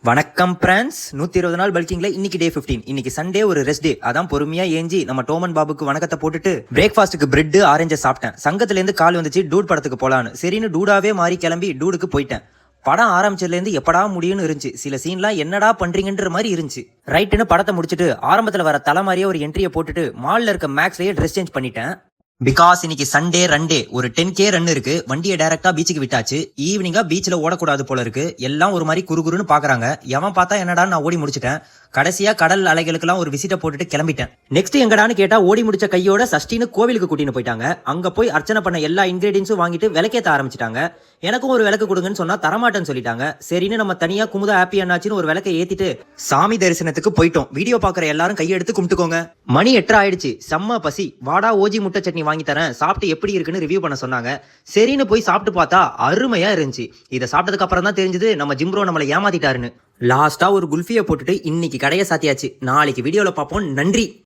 வணக்கம் பிரான்ஸ். 120 நாள் பல்கிங்ல இன்னைக்கு டே 15. இன்னைக்கு சண்டே, ஒரு ரெஸ்ட் டே. அதான் பொறுமையா ஏஞ்சி நம்ம டோமன் பாபுக்கு வணக்கத்தை போட்டுட்டு பிரேக்ஃபாஸ்ட்டுக்கு பிரெட் ஆரஞ்சு சாப்பிட்டேன். சங்கத்துல இருந்து கால் வந்துச்சு டூட் படத்துக்கு போலான்னு. சரின்னு டூடாவே மாறி கிளம்பி டூடுக்கு போயிட்டேன். படம் ஆரம்பிச்சதுல இருந்து எப்படா முடியும்னு இருந்துச்சு. சில சீன்லாம் என்னடா பண்றீங்கன்ற மாதிரி இருந்துச்சு. ரைட்டுன்னு படத்தை முடிச்சுட்டு ஆரம்பத்துல வர தலை மாதிரியே ஒரு என்ட்ரியை போட்டுட்டு மால்ல இருக்க மேக்ஸ்லயே ட்ரெஸ் சேஞ்ச் பண்ணிட்டேன். பிகாஸ் இன்னைக்கு சண்டே ரன்டே, ஒரு 10K ரன் இருக்கு. வண்டியை டைரக்டா பீச்சுக்கு விட்டாச்சு. ஈவினிங்கா பீச்ல ஓடக்கூடாது போல இருக்கு. எல்லாம் ஒரு மாதிரி குறுகுறுன்னு பாக்குறாங்க. எவன் பார்த்தா என்னடா நான் ஓடி முடிச்சிட்டேன். கடைசியா கடல் அலைகளுக்கெல்லாம் ஒரு விசிட்ட போட்டுட்டு கிளம்பிட்டேன். நெக்ஸ்ட் எங்கடான்னு கேட்டா ஓடி முடிச்ச கையோட சஷ்டின்னு கோவிலுக்கு கூட்டின்னு போயிட்டாங்க. அங்க போய் அர்ச்சனை பண்ண எல்லா இன்கிரீடியன்ஸும் வாங்கிட்டு விளக்கேத்த ஆரம்பிச்சிட்டாங்க. எனக்கும் ஒரு விளக்கு கொடுங்கன்னு சொன்னா தரமாட்டேன்னு சொல்லிட்டாங்க. சரின்னு நம்ம தனியா குமுதா ஹாப்பி அண்ணாச்சின்னு ஒரு விளக்கை ஏத்திட்டு சாமி தரிசனத்துக்கு போயிட்டோம். வீடியோ பாக்குற எல்லாரும் கையெடுத்து கும்பிட்டுக்கோங்க. மணி 8 ஆயிடுச்சு. செம்ம பசி. வாடா ஓஜி முட்டை சட்னி வாங்கி தரேன், சாப்பிட்டு எப்படி இருக்குன்னு ரிவ்யூ பண்ண சொன்னாங்க. சரின்னு போய் சாப்பிட்டு பார்த்தா அருமையா இருந்துச்சு. இதை சாப்பிட்டதுக்கு அப்புறம் தான் தெரிஞ்சது நம்ம ஜிம்ப்ரோ நம்மளை ஏமாத்திட்டாருன்னு. லாஸ்டா ஒரு குல்ஃபியை போட்டுட்டு இன்னைக்கு கடையை சாத்தியாச்சு. நாளைக்கு வீடியோல பார்ப்போம். நன்றி.